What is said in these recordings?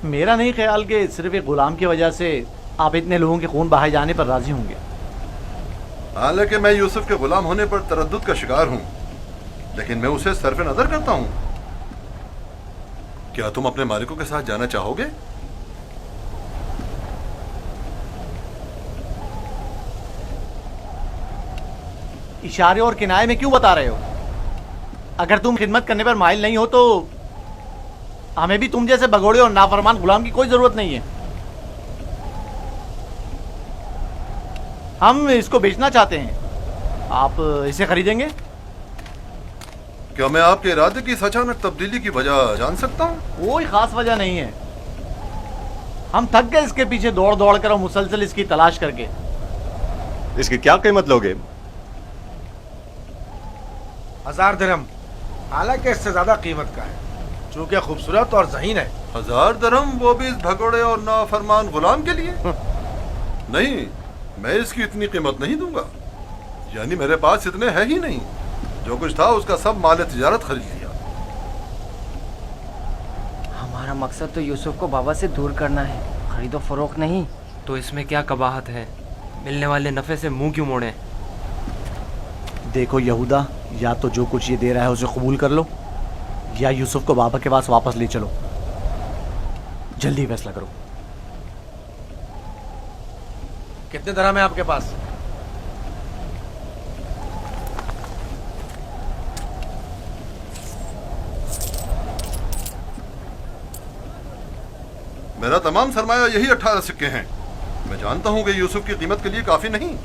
میرا نہیں خیال کہ صرف ایک غلام کی وجہ سے آپ اتنے لوگوں کے خون بہائے جانے پر راضی ہوں گے. حالانکہ میں یوسف کے غلام ہونے پر تردد کا شکار ہوں، لیکن میں اسے صرف نظر کرتا ہوں. کیا تم اپنے مالکوں کے ساتھ جانا چاہو گے؟ اشارے اور کنائے میں کیوں بتا رہے ہو؟ اگر تم خدمت کرنے پر مائل نہیں ہو تو ہمیں بھی تم جیسے بگوڑے اور نافرمان غلام کی کوئی ضرورت نہیں ہے. ہم اس کو بیچنا چاہتے ہیں. آپ اسے خریدیں گے؟ کیا میں آپ کے ارادے کی اس اچانک تبدیلی کی وجہ جان سکتا ہوں؟ کوئی خاص وجہ نہیں ہے. ہم تھک گئے اس کے پیچھے دوڑ دوڑ کر اور مسلسل اس کی تلاش کر کے. اس کی کیا قیمت لوگے؟ 1000 درہم، حالانکہ اس سے زیادہ قیمت کا ہے چونکہ خوبصورت اور ذہین ہے. 1000 درہم، وہ بھی اس بھگوڑے اور نافرمان غلام کے لیے؟ نہیں، میں اس کی اتنی قیمت نہیں دوں گا. یعنی میرے پاس اتنے ہے ہی نہیں. جو کچھ تھا اس کا سب مال تجارت خرید لیا. ہمارا مقصد تو یوسف کو بابا سے دور کرنا ہے، خرید و فروخت نہیں. تو اس میں کیا قباحت ہے؟ ملنے والے نفع سے منہ کیوں موڑیں؟ دیکھو یہودا، یا تو جو کچھ یہ دے رہا ہے اسے قبول کر لو، یا یوسف کو بابا کے پاس واپس لے چلو. جلدی فیصلہ کرو. کتنے درہم ہے آپ کے پاس؟ میرا تمام سرمایہ یہی 18 سکے ہیں. میں جانتا ہوں کہ یوسف کی قیمت کے لیے کافی نہیں.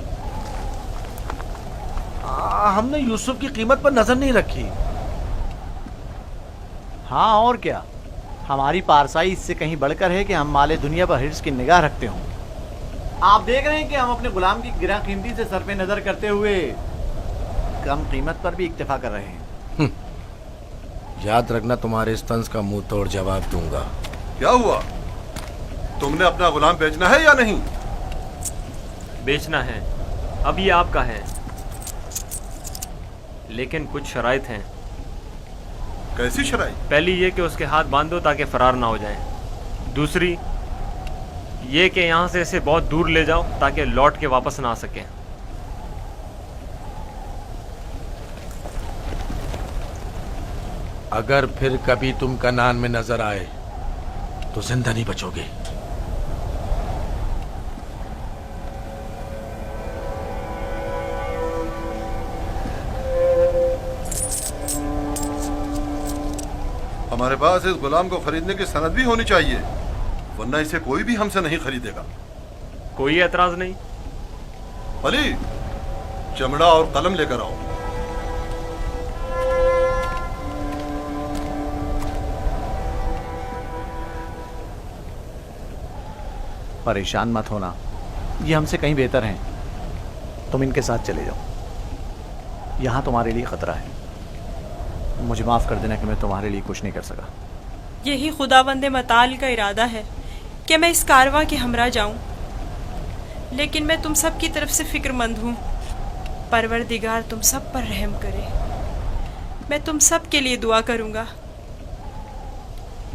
ہم نے یوسف کی قیمت پر نظر نہیں رکھی. ہاں اور کیا، ہماری پارسائی اس سے کہیں بڑھ کر ہے کہ ہم مال دنیا پر حرص کی نگاہ رکھتے ہوں. آپ دیکھ رہے ہیں کہ ہم اپنے غلام کی گراں قیمتی سے صرف نظر کرتے ہوئے کم قیمت پر بھی اکتفا کر رہے ہیں. یاد رکھنا تمہارے اس طنز کا منہ توڑ جواب دوں گا. کیا ہوا؟ تم نے اپنا غلام بیچنا ہے یا نہیں؟ بیچنا ہے، اب یہ آپ کا ہے، لیکن کچھ شرائط ہیں. کیسی شرائط؟ پہلی یہ کہ اس کے ہاتھ باندھو تاکہ فرار نہ ہو جائیں. دوسری یہ کہ یہاں سے اسے بہت دور لے جاؤ تاکہ لوٹ کے واپس نہ آ سکیں. اگر پھر کبھی تم کنعان میں نظر آئے تو زندہ نہیں بچو گے. ہمارے پاس اس غلام کو خریدنے کی سند بھی ہونی چاہیے، ورنہ اسے کوئی بھی ہم سے نہیں خریدے گا. کوئی اعتراض نہیں؟ علی، چمڑا اور قلم لے کر آؤ. پریشان مت ہونا، یہ ہم سے کہیں بہتر ہیں. تم ان کے ساتھ چلے جاؤ. یہاں تمہارے لیے خطرہ ہے. مجھے معاف کر دینا کہ میں تمہارے لیے کچھ نہیں کر سکا. یہی خداوند متعال کا ارادہ ہے کہ میں اس کارواں کے ہمراہ جاؤں، لیکن میں تم سب کی طرف سے فکر مند ہوں. پروردگار تم سب پر رحم کرے. میں تم سب کے لیے دعا کروں گا.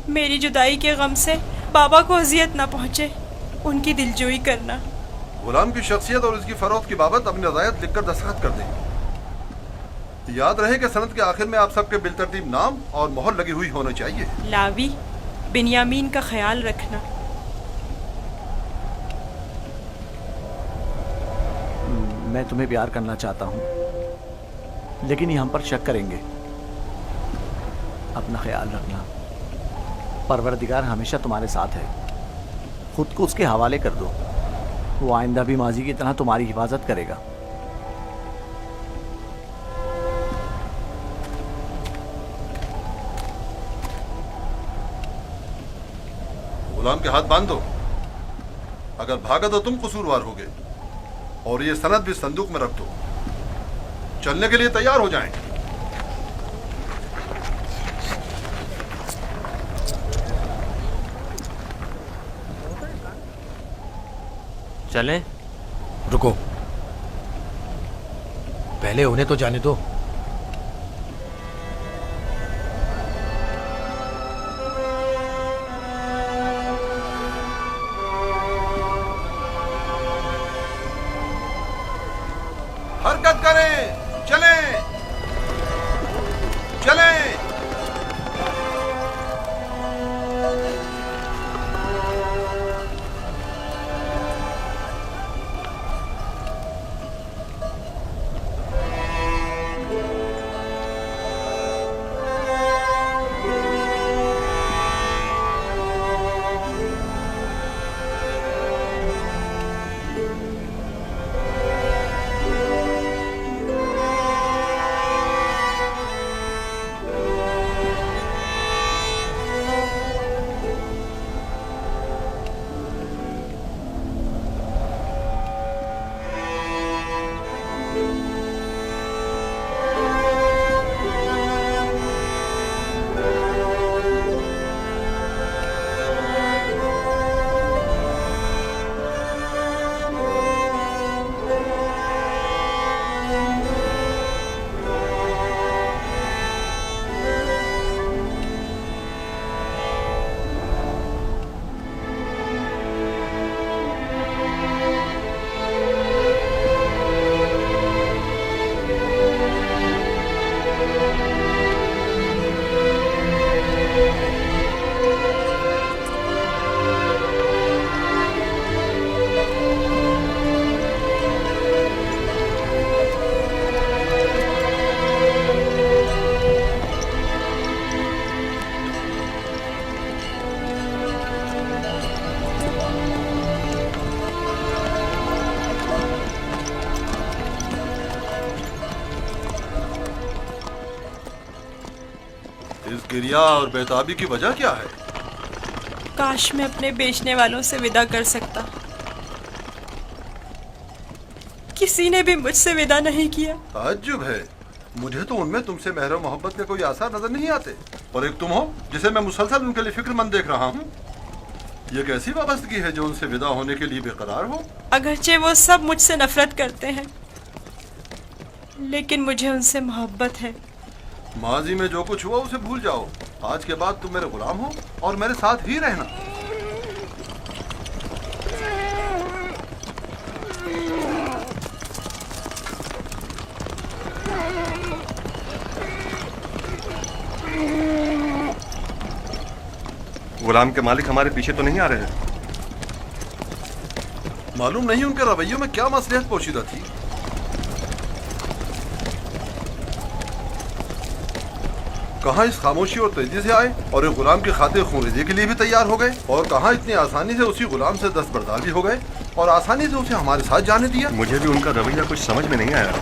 میری جدائی کے غم سے بابا کو اذیت نہ پہنچے، ان کی دلجوئی کرنا. غلام کی شخصیت اور اس کی فروخت کی بابت اپنی رضایت لکھ کر دستخط کر دیں. یاد رہے کہ سند کے آخر میں آپ سب کے بالترتیب نام اور مہر لگی ہوئی ہونا چاہیے. لاوی، بنیامین کا خیال رکھنا. میں تمہیں پیار کرنا چاہتا ہوں، لیکن یہ ہم پر شک کریں گے. اپنا خیال رکھنا. پروردگار ہمیشہ تمہارے ساتھ ہے. خود کو اس کے حوالے کر دو، وہ آئندہ بھی ماضی کی طرح تمہاری حفاظت کرے گا. غلام کے ہاتھ باندھ دو. اگر بھاگا تو تم قصوروار ہوگے، اور یہ سند بھی صندوق میں رکھ دو. چلنے کے لیے تیار ہو جائیں. چلیں؟ رکو، پہلے انہیں تو جانے دو. गरिया और बेताबी की वजह क्या है? काश मैं अपने बेचने वालों से विदा कर सकता। किसी ने भी मुझसे विदा नहीं किया। ताज्जुब है, मुझे तो उनमें तुमसे मेहर मोहब्बत के कोई आसार नजर नहीं आते। और एक तुम हो जिसे मैं मुसलसल उनके लिए फिक्रमंद देख रहा हूँ। ये कैसी वाबस्तगी है जो उनसे विदा होने के लिए बेकरार हो? अगरचे वो सब मुझसे नफरत करते हैं, लेकिन मुझे उनसे मोहब्बत है। माजी में जो कुछ हुआ उसे भूल जाओ। आज के बाद तुम मेरे गुलाम हो और मेरे साथ ही रहना। गुलाम के मालिक हमारे पीछे तो नहीं आ रहे? मालूम नहीं उनके रवैयों में क्या मसलियत पोशीदा थी। कहाँ इस खामोशी और तेजी से आए और एक गुलाम की खातिर खूनरेजी के लिए भी तैयार हो गए, और कहाँ इतनी आसानी से उसी गुलाम से दस्तबरदार भी हो गए और आसानी से उसे हमारे साथ जाने दिया। मुझे भी उनका रवैया कुछ समझ में नहीं आया।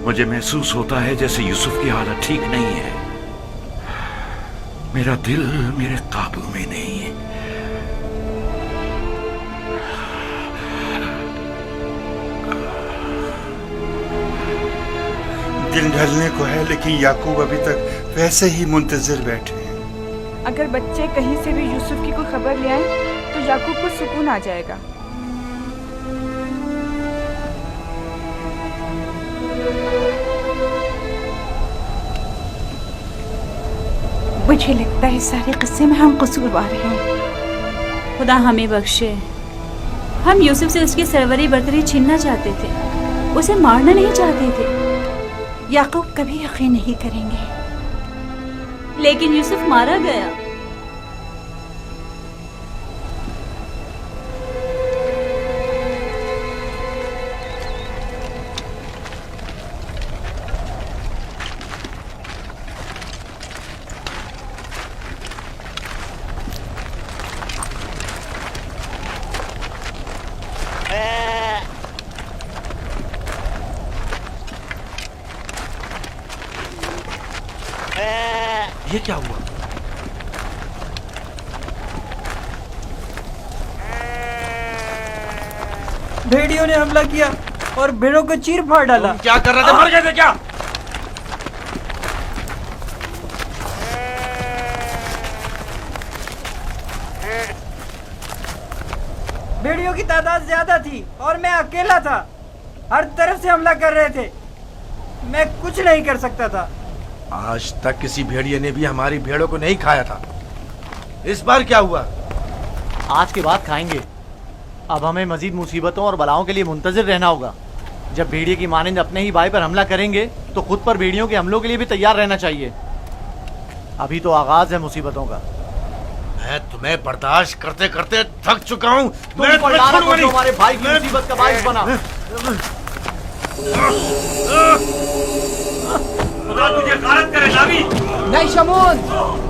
मुझे महसूस होता है जैसे यूसुफ की हालत ठीक नहीं है। मेरा दिल मेरे काबू में नहीं है। दिन ढलने को है, लेकिन याकूब अभी तक वैसे ही मुंतजिर बैठे हैं। अगर बच्चे कहीं से भी यूसुफ की कोई खबर ले आए तो याकूब को सुकून आ जाएगा। मुझे लगता है इस सारे किस्से में हम कसूरवार हैं। खुदा हमें बख्शे। हम यूसुफ से उसकी सरवरी बर्तरी छीनना चाहते थे, उसे मारना नहीं चाहते थे। याकूब कभी यकीन नहीं करेंगे। लेकिन यूसुफ मारा गया। ये क्या हुआ? भेड़ियों ने हमला किया और भेड़ों को चीर फाड़ डाला। तुम क्या कर रहे थे? मर गए थे क्या? भेड़ियों की तादाद ज्यादा थी और मैं अकेला था। हर तरफ से हमला कर रहे थे, मैं कुछ नहीं कर सकता था। आज तक किसी भेड़िए ने भी हमारी भेड़ों को नहीं खाया था। इस बार क्या हुआ? आज के बाद खाएंगे। अब हमें मजीद मुसीबतों और बलाओं के लिए मुंतजिर रहना होगा। जब भेड़िए की मानिंद अपने ही भाई पर हमला करेंगे तो खुद पर भेड़ियों के हमलों के लिए भी तैयार रहना चाहिए। अभी तो आगाज है मुसीबतों का। मैं तुम्हें बर्दाश्त करते करते थक चुका हूँ। मैं हमारे भाई की मुसीबत का बाइस बना। खुदा तुझे गारत करे नावी। नहीं शमून।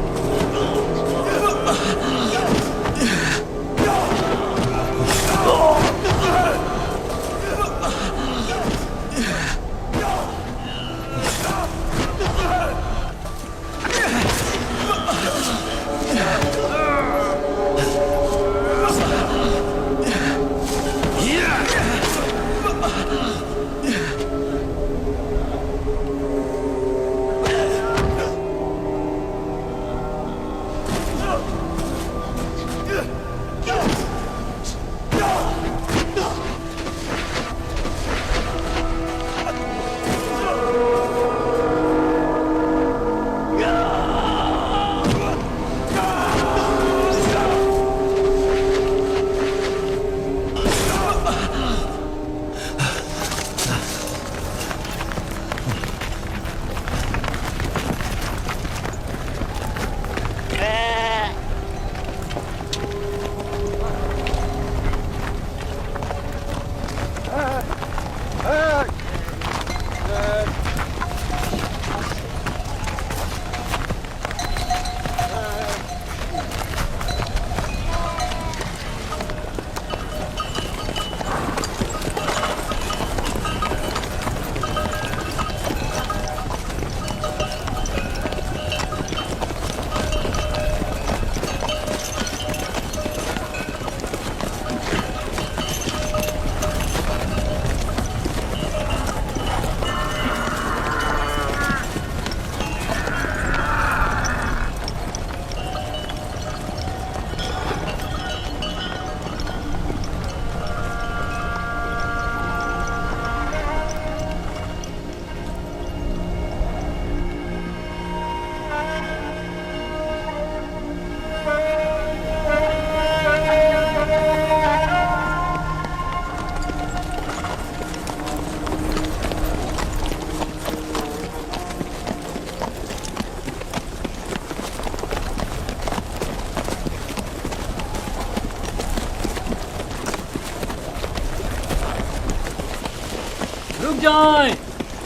जाएं,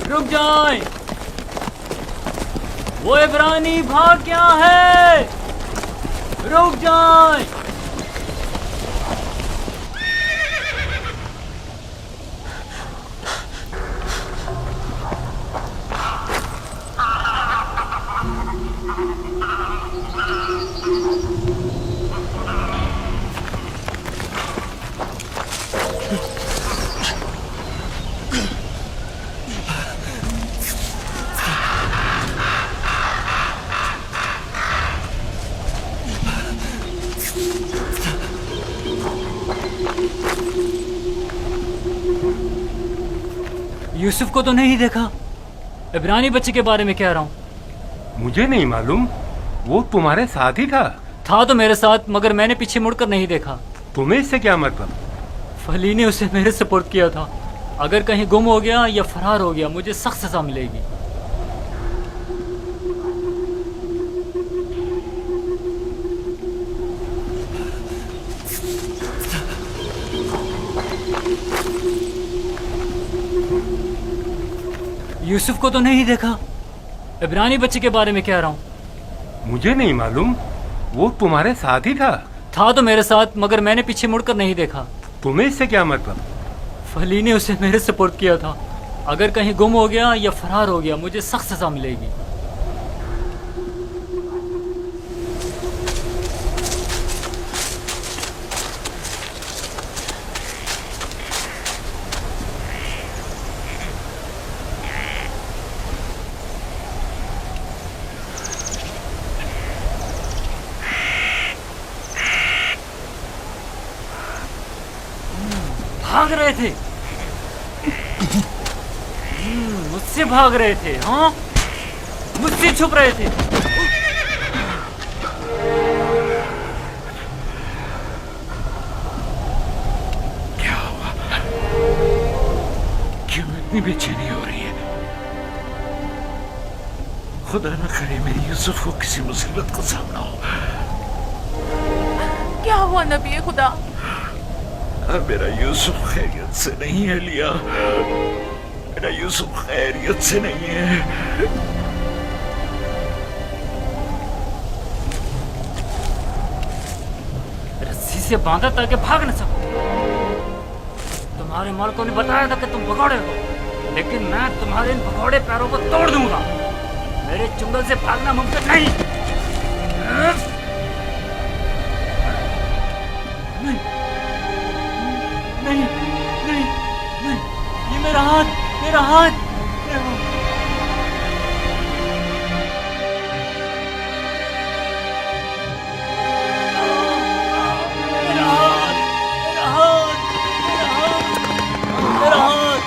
रुक जाएं। वो इब्रानी भाग गया है, रुक जाएं। यूसुफ को तो नहीं देखा, इब्रानी बच्चे के बारे में कह रहा हूँ। मुझे नहीं मालूम, वो तुम्हारे साथ ही था। था तो मेरे साथ, मगर मैंने पीछे मुड़कर नहीं देखा। तुम्हें इससे क्या मतलब? फली ने उसे मेरे सुपुर्द किया था। अगर कहीं गुम हो गया या फरार हो गया, मुझे सख्त सजा मिलेगी। यूसुफ को तो नहीं देखा, इब्रानी बच्चे के बारे में कह रहा हूँ। मुझे नहीं मालूम, वो तुम्हारे साथ ही था। था तो मेरे साथ, मगर मैंने पीछे मुड़कर नहीं देखा। तुम्हें इससे क्या मतलब? फली ने उसे मेरे सुपुर्द किया था। अगर कहीं गुम हो गया या फरार हो गया, मुझे सख्त सजा मिलेगी। भाग रहे थे, मुझसे भाग रहे थे। हाँ, मुझसे छुप रहे थे। क्या हुआ? क्यों इतनी बेचैनी हो रही है? खुदा न करे मेरी यूसुफ को किसी मुसीबत का सामना हो। क्या हुआ नबी खुदा? मेरा यूसुफ खैरियत से नहीं है लिया, मेरा यूसुफ खैरियत से नहीं है। रस्सी से बांधा ताकि भाग न सको। तुम्हारे मालिकों ने बताया था कि तुम भगोड़े हो, लेकिन मैं तुम्हारे इन भगोड़े पैरों को तोड़ दूंगा। मेरे चुंगल से भागना मुमकिन नहीं। नहीं, नहीं, नहीं, ये मेरा हाथ, मेरा हाथ, मेरा हाथ। मेरा हाथ, मेरा हाथ, मेरा हाथ,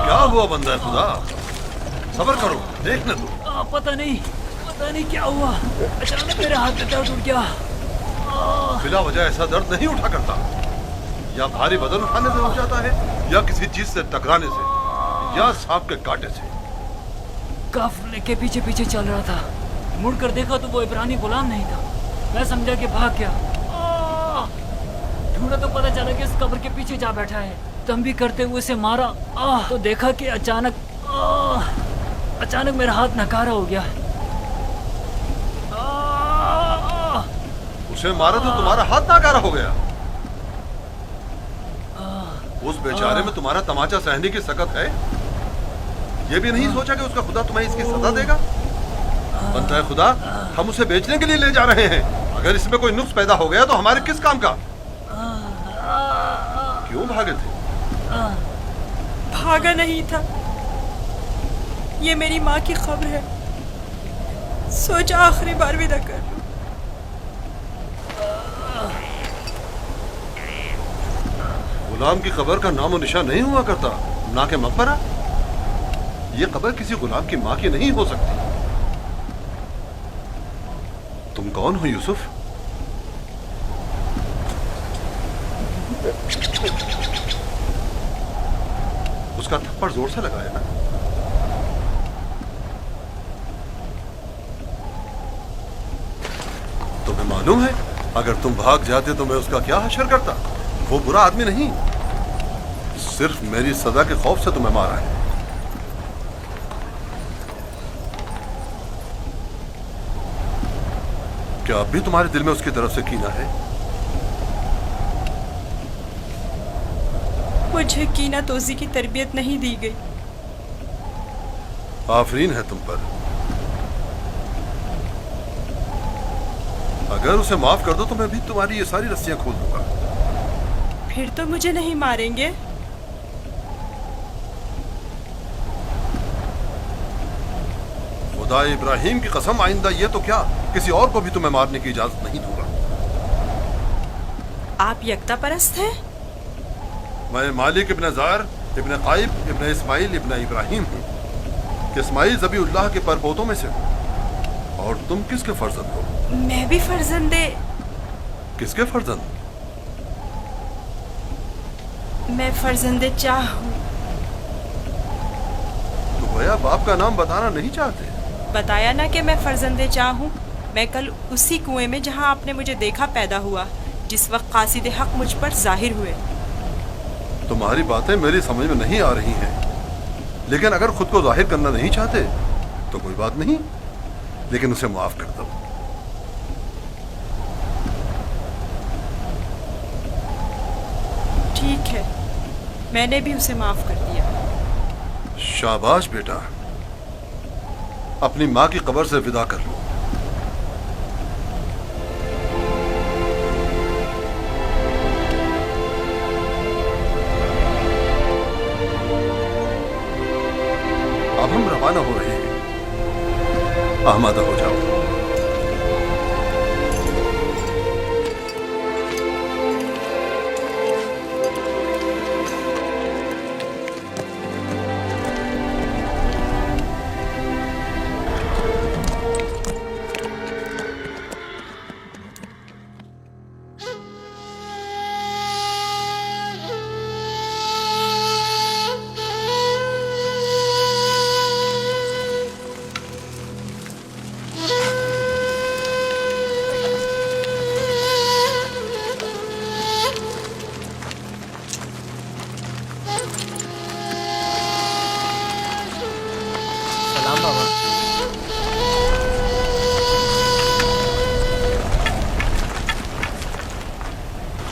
क्या हुआ बंदा खुदा? सब्र करो, देखने दो। पता नहीं क्या हुआ, अचानक मेरे हाथ में दर्द उठ गया। बिला वजह ऐसा दर्द नहीं उठा करता। या भारी वजन उठाने से हो जाता है, या किसी चीज से टकराने से, या सांप के कांटे से। काफिले के पीछे पीछे चल रहा था। मुड़कर देखा तो वो इब्रानी गुलाम नहीं था। मैं समझा कि भाग गया। ढूंढा तो पता चला कि इस कब्र के पीछे जा बैठा है। तंबी करते हुए उसे मारा तो देखा कि अचानक मेरा हाथ नकारा हो गया। उसे मारा तो तुम्हारा हाथ नाकारा हो गया। उस बेचारे में तुम्हारा तमाचा सहने की सकत है। ये भी नहीं सोचा कि उसका खुदा तुम्हें इसकी सजा देगा। बनता है खुदा, हम उसे बेचने के लिए ले जा रहे हैं। अगर इसमें कोई नुक्स पैदा हो गया तो हमारे किस काम का? क्यों भागे थे? भागा नहीं था, ये मेरी माँ की खबर है। सोचा आखिरी बार विदा कर लूं। गुलाम की कब्र का नामो निशान नहीं हुआ करता, ना के मकबरा। ये कब्र किसी गुलाम की माँ की नहीं हो सकती। तुम कौन हो यूसुफ? उसका थप्पड़ जोर से लगाया ना। तुम्हें मालूम है अगर तुम भाग जाते तो मैं उसका क्या हशर करता? वो बुरा आदमी नहीं, सिर्फ मेरी सजा के खौफ से तुम्हें मारा है। क्या अब भी तुम्हारे दिल में उसकी तरफ से कीना है? मुझे कीना तोजी की तरबियत नहीं दी गई। आफरीन है तुम पर। अगर उसे माफ कर दो तो मैं भी तुम्हारी ये सारी रस्सियां खोल दूंगा। फिर तो मुझे नहीं मारेंगे? खुदा इब्राहिम की कसम, आइंदा ये तो क्या, किसी और को भी तुम्हें मारने की इजाजत नहीं दूंगा। आप यकता परस्त हैं? मैं मालिक इब्न जार इब्न काइब इब्न इस्माइल इब्न इब्राहिम हूँ कि इस्माइल ज़बीउल्लाह के परपोतों में से हूँ। और तुम किसके फर्जंद हो? मैं भी फर्जंदे। किसके फर्जंद? मैं फर्जंदे चाह हूँ। तो भैया बाप का नाम बताना नहीं चाहते? बताया ना कि मैं फर्जंदे चाह हूँ। मैं कल उसी कुएं में जहाँ आपने मुझे देखा पैदा हुआ, जिस वक्त कासिद हक मुझ पर जाहिर हुए। तुम्हारी बातें मेरी समझ में नहीं आ रही हैं, लेकिन अगर खुद को जाहिर करना नहीं चाहते तो कोई बात नहीं, लेकिन उसे माफ कर दो। ठीक है, मैंने भी उसे माफ कर दिया। शाबाश बेटा, अपनी माँ की कब्र से विदा कर लो। अब हम रवाना हो रहे हैं, आमादा हो जाओ।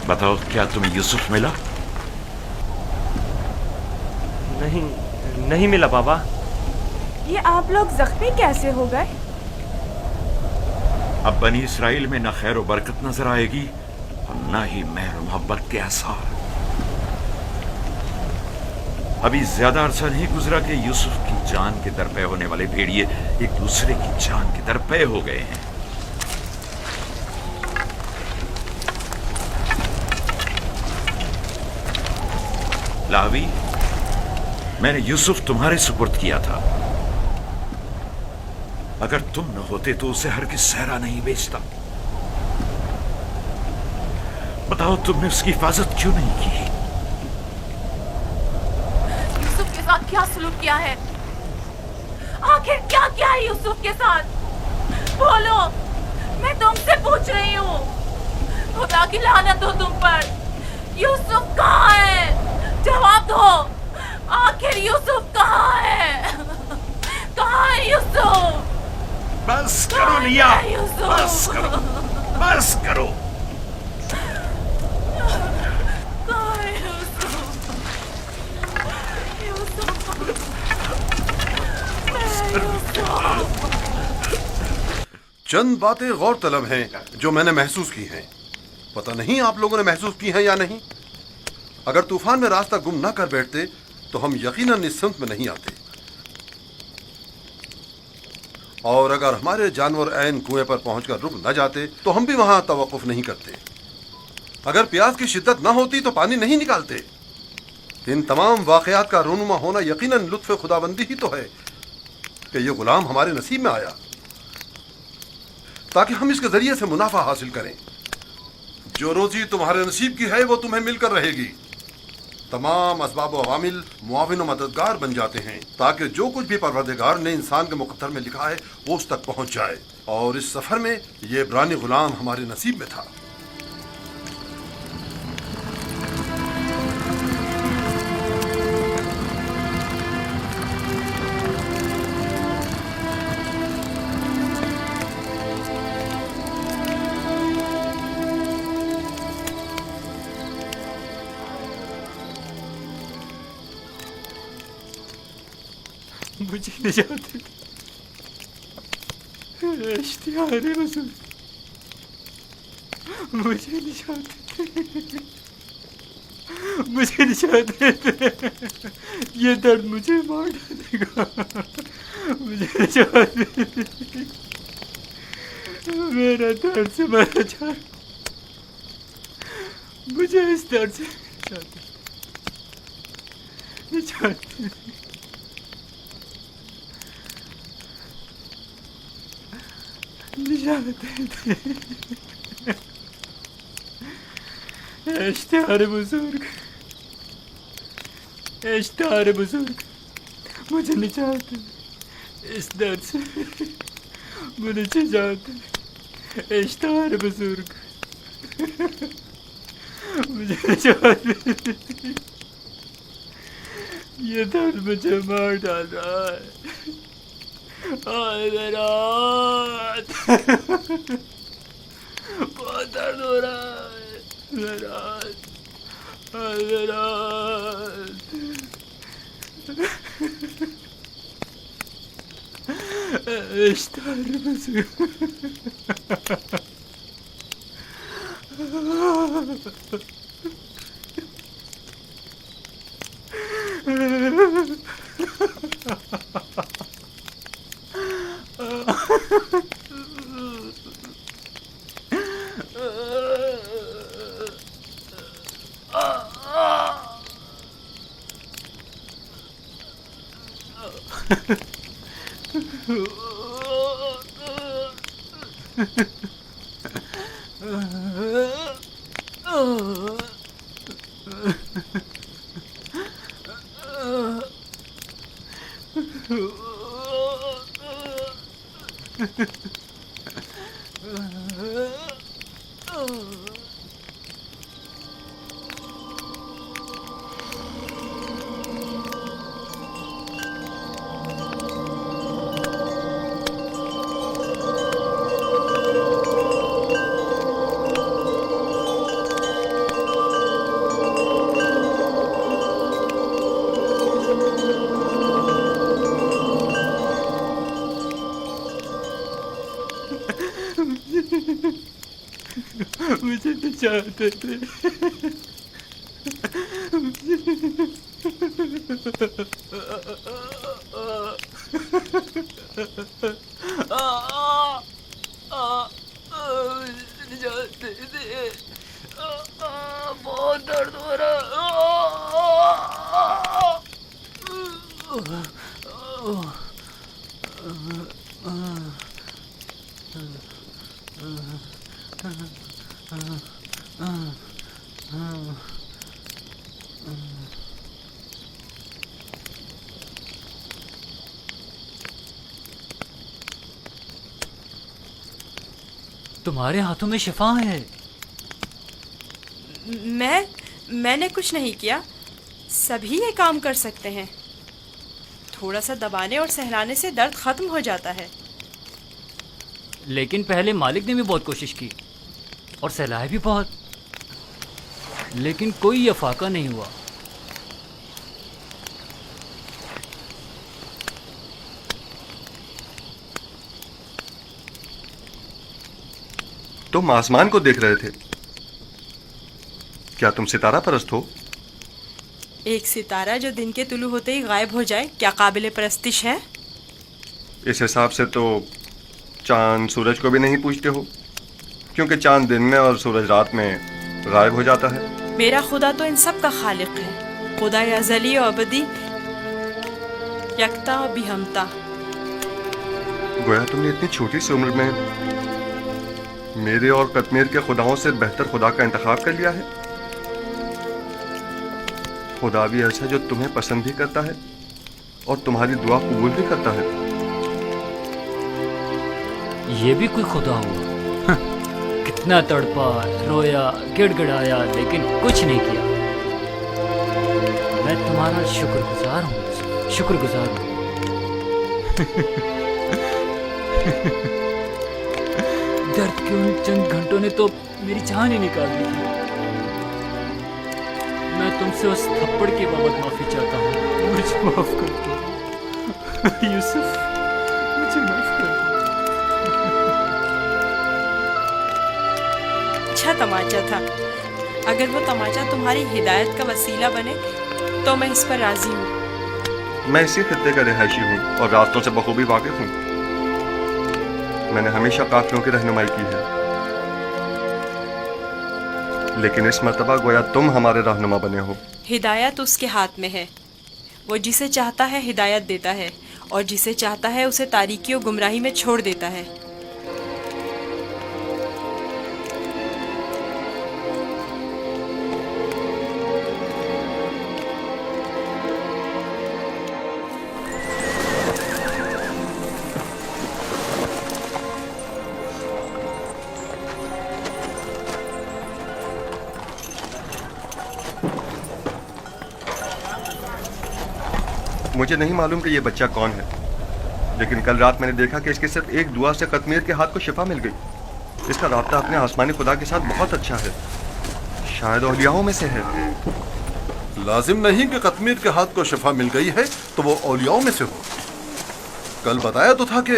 बताओ, क्या तुम्हें यूसुफ मिला? नहीं मिला बाबा। ये आप लोग जख्मी कैसे हो गए? अब बनी इसराइल में न खैर व बरकत नजर आएगी और न ही मेहर मोहब्बत के आसार। अभी ज्यादा अरसा नहीं गुजरा कि यूसुफ की जान के दरपे होने वाले भेड़िए एक दूसरे की जान के दरपे हो गए हैं। लावी, मैंने यूसुफ तुम्हारे सुपुर्द किया था। अगर तुम न होते तो उसे हरगिज़ सहरा नहीं बेचता। बताओ, तुमने उसकी हिफाजत क्यों नहीं की? यूसुफ के साथ क्या सलूक किया है? आखिर क्या किया है यूसुफ के साथ? बोलो, मैं तुमसे पूछ रही हूँ। खुदा की लानत हो तुम पर। यूसुफ कहाँ है? जवाब दो। आखिर यूसुफ कहाँ है? कहाँ है यूसुफ? बस करो लिया, बस करो, बस करो। कहाँ है यूसुफ? चंद बातें गौर तलब हैं जो मैंने महसूस की हैं। पता नहीं आप लोगों ने महसूस की हैं या नहीं। अगर तूफान में रास्ता गुम ना कर बैठते तो हम यकीनन इस सिमत में नहीं आते, और अगर हमारे जानवर ऐन कुएं पर पहुंचकर रुक न जाते तो हम भी वहां तवक्कुफ नहीं करते। अगर प्यास की शिद्दत न होती तो पानी नहीं निकालते। इन तमाम वाकयात का रूनुमा होना यकीनन लुत्फ़ खुदाबंदी ही तो है कि ये गुलाम हमारे नसीब में आया ताकि हम इसके जरिए से मुनाफा हासिल करें। जो रोजी तुम्हारे नसीब की है वो तुम्हें मिलकर रहेगी। तमाम असबाब व अवामिल मुआविन व मददगार बन जाते हैं ताकि जो कुछ भी परवरदिगार ने इंसान के मुक़द्दर में लिखा है वो उस तक पहुंच जाए। और इस सफ़र में ये इब्रानी गुलाम हमारे नसीब में था। مجھے نجات دے دے، اشتہار بزرگ مجھے نجات دے دے، مجھے نجات دے دے، یہ درد مجھے مار ڈالے گا، مجھے نجات دے دے، میرا درد سے مرا جا رہا، مجھے اس درد سے نجات دے دے، نجات دے دے، اشتہار بزرگ، اشتہار بزرگ مجھے نجات دے، اس درد سے مجھے نجات دے، اشتہار بزرگ مجھے نجات دے، یہ درد مجھے مار ڈال رہا ہے، میرا بہت درد ہو رہا ہے، میرا اشتہار بزرگ مجھے نجات دے دے، نجات دے دے، بہت درد ہو رہا تمہارے ہاتھوں میں شفا ہے۔ میں نے کچھ نہیں کیا، سبھی یہ کام کر سکتے ہیں، تھوڑا سا دبانے اور سہلانے سے درد ختم ہو جاتا ہے۔ لیکن پہلے مالک نے بھی بہت کوشش کی اور سہلائے بھی بہت، لیکن کوئی افاقہ نہیں ہوا۔ تم آسمان کو دیکھ رہے تھے، کیا تم ستارہ پرست ہو؟ ایک ستارہ جو دن کے طلوع ہوتے ہی غائب ہو جائے کیا قابل پرستش ہے؟ اس حساب سے تو چاند سورج کو بھی نہیں پوچھتے ہو، کیونکہ چاند دن میں اور سورج رات میں غائب ہو جاتا ہے۔ میرا خدا تو ان سب کا خالق ہے، خدا ازلی و ابدی، یکتا و بیہمتا۔ گویا تم نے اتنی چھوٹی سی عمر میں میرے اور قطمیر کے خداؤں سے بہتر خدا کا انتخاب کر لیا ہے۔ خدا بھی ایسا جو تمہیں پسند بھی کرتا ہے اور تمہاری دعا قبول بھی کرتا ہے۔ یہ بھی کوئی خدا ہوا؟ کتنا تڑپا، رویا، گڑ گڑایا، لیکن کچھ نہیں کیا۔ میں تمہارا شکر گزار ہوں، شکر گزار ہوں۔ درد کے ان چند گھنٹوں نے تو میری جان ہی نکال دی تھی۔ میں تم سے اس تھپڑ کے بابت معافی چاہتا ہوں، مجھے معاف کر دو۔ यूसुफ, मुझे माफ कर दो। अच्छा तमाचा था। अगर वो तमाचा तुम्हारी हिदायत का वसीला बने तो मैं इस पर राजी हूँ। मैं इसी खित्ते का रिहायशी हूँ और रास्तों से बखूबी वाकिफ हूँ। मैंने हमेशा काफिलों की रहनुमाई की है, लेकिन इस मर्तबा गोया तुम हमारे रहनुमा बने हो। हिदायत उसके हाथ में है। वो जिसे चाहता है हिदायत देता है और जिसे चाहता है उसे तारीकी और गुमराही में छोड़ देता है। मुझे नहीं मालूम कि ये बच्चा कौन है, लेकिन कल रात मैंने देखा कि इसके सिर्फ एक दुआ से कतमीर के हाथ को शिफा मिल गई। इसका राब्ता अपने आसमानी खुदा के साथ बहुत अच्छा है, शायद औलियाओं में से है। लाजिम नहीं कि कतमीर के हाथ को शिफा मिल गई है तो वो औलियाओं में से हो। कल बताया तो था कि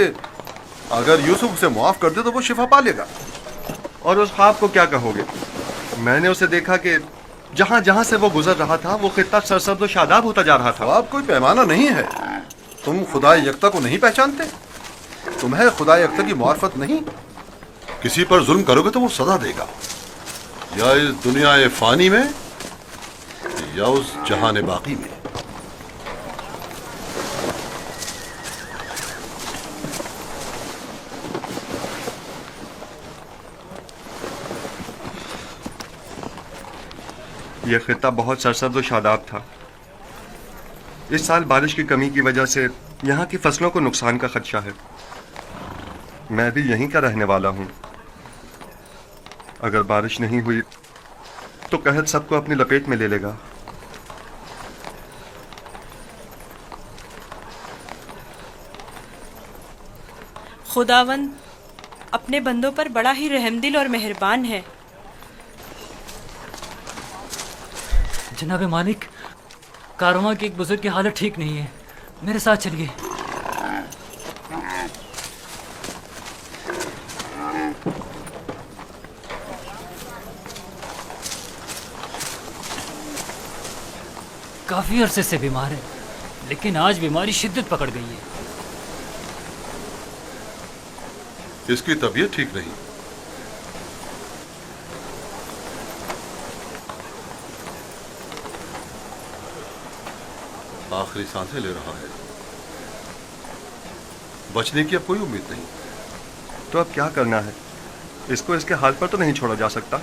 अगर यूसुफ उसे मुआफ कर दे तो वो शिफा पा लेगा। और उस ख्वाब को क्या कहोगे? मैंने उसे देखा कि जहां जहां से वो गुजर रहा था वो खित्ता सरसब्ज़ और शादाब होता जा रहा था। ख्वाब कोई पैमाना नहीं है। तुम खुदा यकता को नहीं पहचानते? तुम्हें खुदा यकता की मार्फत नहीं? किसी पर जुल्म करोगे तो वो सजा देगा, या इस दुनिया फानी में या उस जहान बाकी में। यह खित्ता बहुत सरसब्ज़ और शादाब था। इस साल बारिश की कमी की वजह से यहाँ की फसलों को नुकसान का खदशा है। मैं भी यहीं का रहने वाला हूँ। अगर बारिश नहीं हुई तो कहत सबको अपनी लपेट में ले लेगा। खुदावंद अपने बंदों पर बड़ा ही रहमदिल और मेहरबान है। जनाब मालिक, कारवां के एक बुजुर्ग की हालत ठीक नहीं है, मेरे साथ चलिए। काफी अरसे से बीमार है, लेकिन आज बीमारी शिद्दत पकड़ गई है। इसकी तबीयत ठीक नहीं। आखिरी सांसें ले रहा है। बचने की अब कोई उम्मीद नहीं। तो अब क्या करना है? इसको इसके हाल पर तो नहीं छोड़ा जा सकता।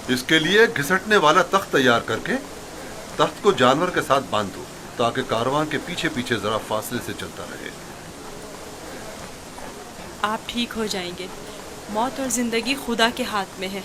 इसके लिए घिसटने वाला तख्त तैयार करके तख्त को जानवर के साथ बांध दो, ताकि कारवां के पीछे पीछे जरा फासले से चलता रहे। आप ठीक हो जाएंगे। मौत और जिंदगी खुदा के हाथ में है।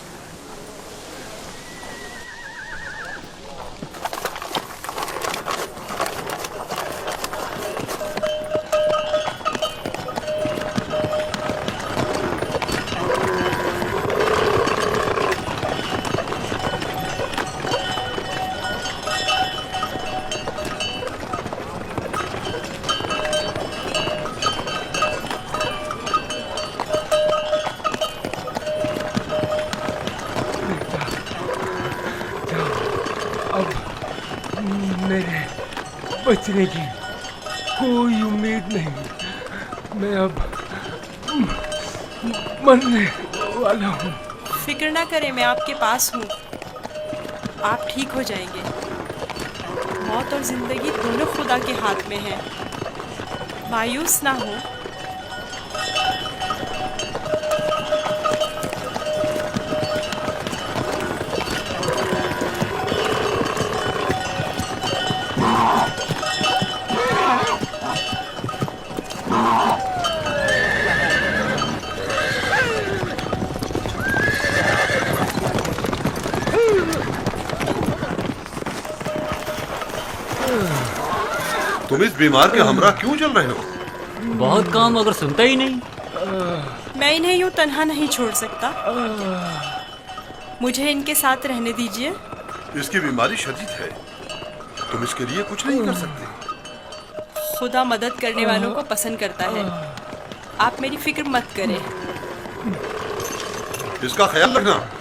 मेरे बचने की कोई उम्मीद नहीं। मैं अब मरने वाला हूँ। फिक्र ना करें, मैं आपके पास हूँ। आप ठीक हो जाएंगे। मौत और जिंदगी दोनों खुदा के हाथ में है। मायूस ना हो। तुम इस बीमार के हमरा क्यों चल रहे हो? बहुत काम, अगर सुनता ही नहीं। मैं इन्हें यूं तन्हा नहीं छोड़ सकता। मुझे इनके साथ रहने दीजिए। इसकी बीमारी शदीद है, तुम इसके लिए कुछ नहीं कर सकते। खुदा मदद करने वालों को पसंद करता है। आप मेरी फिक्र मत करें। इसका ख्याल रखना।